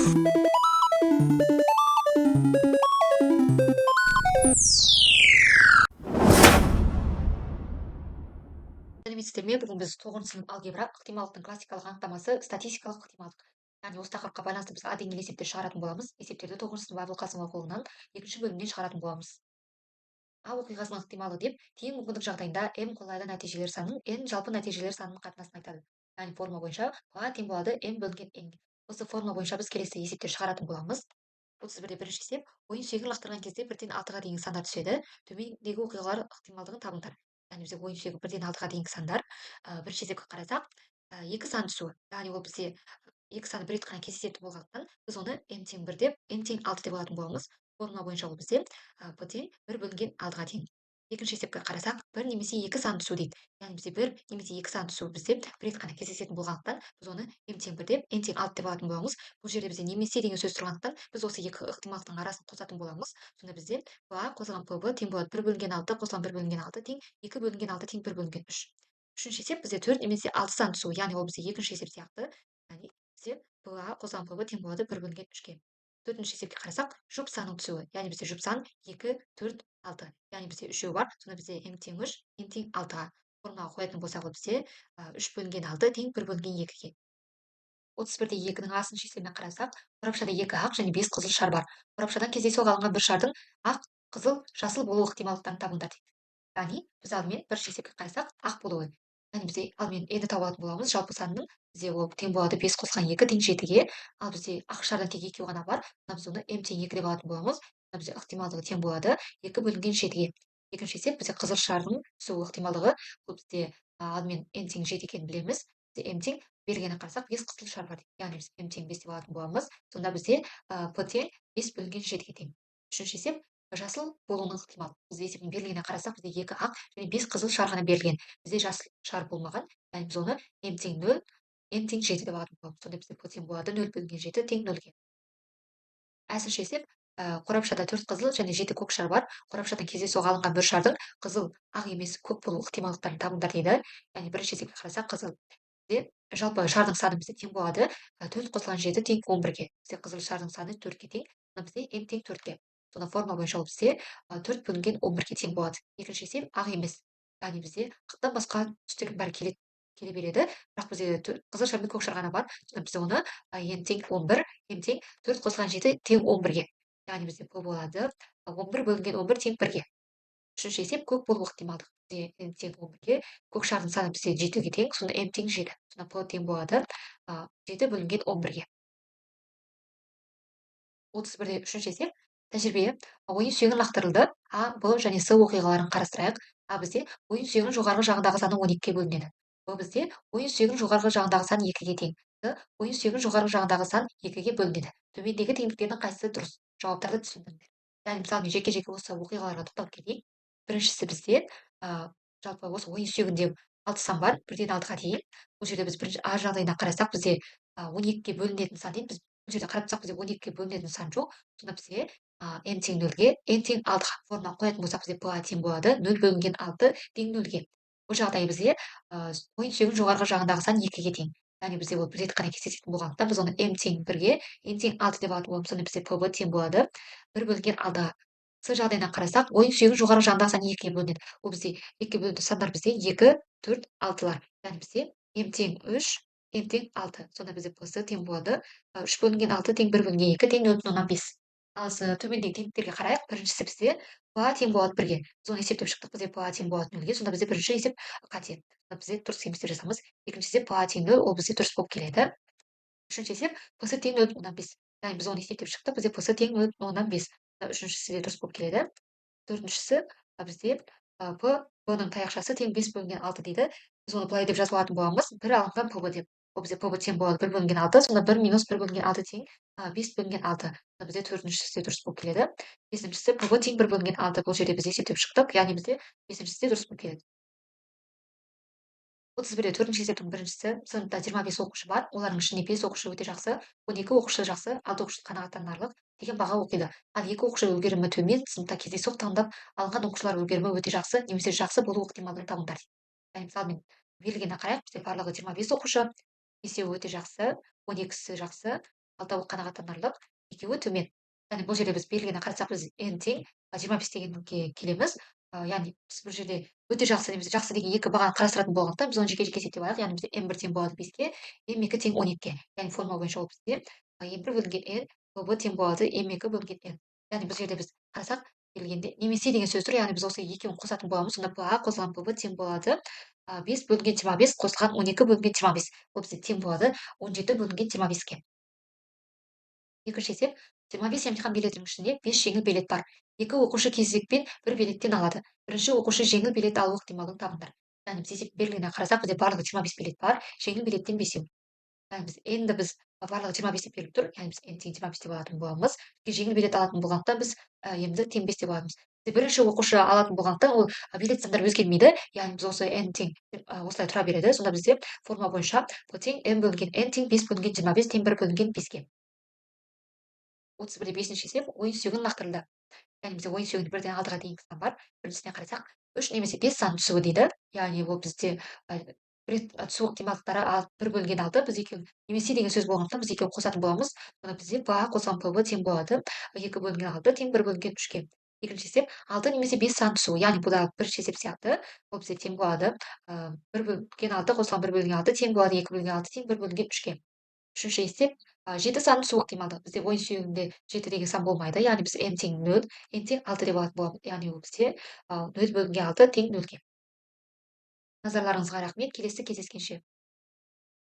Сәлеметсіздер ме? Бүгін біз 9 сынып алгебра ықтималдықтың классикалық анықтамасы статистикалық ықтималдық. Яғни осы тақырыпқа байланысты біз а деңгейлі есептер шығаратын боламыз. Есептерді 9 сынып Әбілқасымов оқулығынан екінші бөлімнен шығаратын боламыз. А оқиғасының ықтималы деп тең мүмкіндік жағдайында м қолайлы нәтижелер санының n жалпы нәтижелер санының қатынасын айтады. Яғни форма бойынша а тең болады m бөлінген n. Осы форма бойынша біз келесі есептер шығаратын боламыз. 31-де бірінші есеп ойын сүйегін лақтырған кезде 1-ден 6-ға дейінгі сандар түседі. Төмендегі оқиғалар ықтималдығын табыңдар. Яғни бізде ойын сүйегі 1-ден 6-ға дейінгі сандар. Бірінші есепке қарасақ, екі сан түсу. Яғни ол бізде екі саны бір рет қана кездесетін болғандықтан біз оны n тең 1 деп n тең 6 деп алатын боламыз. Формула бойынша ол бізде p тең 1 бөлінген 6-ға тең. Екінші есепке қарасақ, бір немесе екі сан түсу дейді. Яғни бізде бір немесе екі сан түсу бізде бір рет қана кездесетін болғандықтан біз оны m тең 1 деп n тең 6 деп алатын боламыз. Бұл жерде бізде немесе деген сөз тұрғандықтан біз осы екі ықтималдықтың арасын қосатын боламыз. Сонда бізде a қосылған pb тең болады 1 бөлінген 6 қосылған 1 бөлінген 6 тең 2 бөлінген 6 тең 1 бөлінген 3. Үшінші есеп бізде 4 немесе 6 сан түсу. Яғни ол бізде екінші есеп сияқты. Яғни бізде a қосылған pb тең болады 1 бөлінген 3-ке. Төртінші есепке қарасақ, жұп санның түсуі. Яғни бізде жұп сан 2, 4, 6. Яғни бізде үшеу бар. Сонда бізде m тең 3, n тең 6-ға. Формаға қоятын болсақ ол бізде 3 бөлінген 6 тең 1 бөлінген 2-ге. 31-де 2-ның астыншы есебіне қарасақ, қорапшада 2 ақ және 5 қызыл шар бар. Қорапшадан кездейсоқ алынған бір шардың ақ, қызыл, жасыл болу ықтималдықтарын табыңдар дейді. Яғни біз алдымен бірінші есепке қарасақ, ақ болуы. Яғни бізде алдымен n-ді тауып алатын боламыз. Жалпы санның бізде ол тең болады 5 қосқан 2 тең 7-ге. Ал бізде ақ шардан тек екеуі ғана бар. Сонда біз оны m тең 2 деп алатын боламыз. Сонда бізде ықтималдығы тең болады 2 бөлінген 7-ге. Екінші есеп бізде қызыл шардың түсу ықтималдығы. Бұл бізде алдымен n тең 7 екенін білеміз. Бізде m тең бергенін қарасақ 5 қызыл шар бар. Яғни біз m тең 5 деп алатын боламыз. Сонда бізде p тең 5 бөлінген 7-ге тең. Үшінші есеп жасыл болуының ықтималы. Бізде есептің берілгеніне қарасақ, бізде 2 ақ және 5 қызыл шар ғана берілген. Бізде жасыл шар болмаған. Яғни біз оны m тең 0, n тең 7 деп алатын боламыз. Сонда бізде p тең болады 0 бөлінген 7 тең 0-ге. Әсінші есеп қорапшада 4 қызыл және 7 көк шар бар. Қорапшадан кездейсоқ алынған бір шардың қызыл, ақ емес көк болу ықтималдықтарын табыңдар дейді. Яғни бірінші есепке қарасақ, қызыл жалпы шардың саны бізде тең болады 4 қосылған 7 тең 11-ге. Бізде қызыл шардың саны 4-ке тең. Сонда бізде n тең 4-ке. Сонда форма бойынша ол бізде 4 бөлінген 11-ге тең болады. Екінші есеп ақ емес. Яғни бізде ақтан басқа түстердің бәрі келе береді. Бірақ бізде қызыл шар мен көк шар ғана бар. Сонда біз оны n тең 11, m тең 4 қосылған 7 тең 11-ге. Яғни бізде p болады 11 бөлінген 11 тең 1-ге. Үшінші есеп көк болу ықтималдық. Бізде n тең 11-ге, көк шардың саны бізде 7-ге тең, сонда m тең 7. Сонда p тең болады 7 бөлінген 11-ге. 31-де үшінші есеп тәжірибе. Ойын сүйегін лақтырылды. А, Б және С оқиғаларын қарастырайық. А бізде ойын сүйегінің жоғарғы жағындағы саны 12-ге бөлінеді. Б бізде ойын сүйегінің жоғарғы жағындағы сан 2-ге тең. С ойын сүйегінің жоғарғы жағындағы сан 2-ге бөлінеді. Төмендегі теңдіктердің қайсысы дұрыс? Жауаптарды түсіндіріңдер. Яғни мысалы жеке-жеке осы оқиғаларға тоқталып кетейік. Біріншісі бізде жалпы осы ойын сүйегінде 6 сан бар, 1-ден 6-ға дейін. Бұл жерде біз бірінші А жағдайына қарасақ, бізде 12-ге бөлінетін сан дейді. Біз бұл жерде қарап тұрсақ, бізде 12-ге бөлінетін сан жоқ. Сонда бізде n тең 0-ге, n тең 6-ға форма қоятын болсақ, бізде p тең болады 0 бөлінген 6 тең 0-ге. Бұл жағдай бізде ойын сүйегінің жоғарғы жағындағы сан 2-ге тең. Яғни бізде ол бір рет қана кездесетін болғандықтан біз оны m тең 1-ге, n тең 6 деп алатын боламыз. Сонда бізде pb тең болады 1 бөлінген 6-ға. С жағдайына қарасақ, ойын сүйегінің жоғарғы жағындағы сан 2-ге бөлінеді. Ол бізде 2-ге бөлінетін сандар бізде 2, 4, 6-лар. Яғни бізде m тең 3, n тең 6. Сонда бізде p тең болады 3 бөлінген 6 тең 1 бөлінген 2 тең 0,5. Ал төмендегі теңдіктерге қарайық. Біріншісі бізде p тең болады 1-ге. Біз оны есептеп шықтық. Бізде p тең болады 0-ге. Сонда бізде бірінші есеп қате. Бізде дұрыс еместер жасамыз. Екінші есеп p тең 0, ол бізде дұрыс болып келеді. Үшінші есеп p тең 0,5. Яғни біз оны есептеп шықтық. Бізде p тең 0,5. Үшіншісі де дұрыс болып келеді. Төртіншісі бізде p-ның таяқшасы тең 5 бөлінген 6 дейді. Біз оны былай деп жазып алатын боламыз. 1 алынған pb деп. Ол бізде pb тең болады 1 бөлінген 6. Сонда 1 минус 1 бөлінген 6 тең 5 бөлінген 6. Бізде төртіншісі де дұрыс болып келеді. Бесіншісі pb тең 1 бөлінген 6. Бұл жерде біз есептеп шықтық. Яғни бізде бесіншісі де дұрыс болып келеді. 31-де төртінші есептің біріншісі. Сыныпта 25 оқушы бар. Олардың ішінде 5 оқушы өте жақсы, 12 оқушы жақсы, 6 оқушы қанағаттанарлық деген баға оқиды. Ал 2 оқушы үлгерімі төмен, сыныпта кездейсоқ таңдап алынған оқушылар үлгерімі өте жақсы немесе жақсы болу ықтималдығын табыңдар дейді. Яғни мысалы мен берілгеніне қарайық. Бізде барлығы 25 оқушы, 5-еуі өте жақсы, 12-сі жақсы, алтауы қанағаттанарлық, екеуі төмен. Яғни бұл жерде біз белгіні қарасақ біз n тең 25 дегенге келеміз. Яғни біз бұл жерде өте жақсы немесе жақсы деген екі бағаны қарастыратын болғандықтан біз оны жеке-жеке есептеп алайық. Яғни бізде n1 тең болады 5-ке, m2 тең 12-ке. Яғни формула бойынша ол бізде n1 бөлінген n, b тең болады m2 бөлінген n. Яғни бұл жерде біз қарасақ келгенде немесе деген сөз тұр, яғни біз осы екеуін қосатын боламыз. Сонда b қосылған b тең болады 5 бөлінген 25 қосылған 12 бөлінген 25. Ол бізде тең болады 17 бөлінген 25-ке. Екінші есеп, 25 емтихан билетінің ішінде 5 жеңіл билет бар. Екі оқушы кезекпен бір билеттен алады. Бірінші оқушы жеңіл билет алу ықтималын табыңдар. Яғни біз есеп белгілігіне қарасақ, бізде барлығы 25 билет бар, жеңіл билеттен 5-еу. Яғни біз n-ді біз барлығы 25 деп беріліп тұр, яғни біз n тең 25 деп алатын боламыз. Жеңіл билет алатын болғандықтан біз n-ді тең 5 деп аламыз. Бірінші оқушы алатын болғандықтан ол билет сандары өзгермейді, яғни біз осы n тең осылай тұра береді. Сонда бізде формула бойынша b тең n бөлінген n тең 5 бөлінген 25 тең 1 бөлінген 5-ке. 31-де 5-ші есеп ойын сүйегін лақтырылды. Яғни бізде ойын сүйегінде бірден алдыға дейінгі сан бар. Біріншісіне қарасақ, 3 немесе 5 сан түсуі дейді. Яғни ол бізде бір рет түсу ықтималдықтары 1 бөлінген 6. Біз екеуін немесе деген сөз болғандықтан біз екеуін қосатын боламыз. Сонда бізде b қосылған p тең болады 2 бөлінген 6 тең 1 бөлінген 3-ке. Екінші есеп 6 немесе 5 сан түсуі. Яғни бұл да бірінші есеп сияқты. Ол бізде тең болады 1 бөлінген 6 қосылған 1 бөлінген 6 тең болады 2 бөлінген 6 тең 1 бөлінген 3-ке. Үшінші есеп 7 санын түсу ықтималды. Бізде ойын сүйегінде 7 деген сан болмайды. Яғни біз n тең 0, n тең 6 деп алатын боламыз. Яғни ол бізде 0 бөлінген 6 тең 0-ге. Назарларыңызға рахмет. Келесі кездескенше.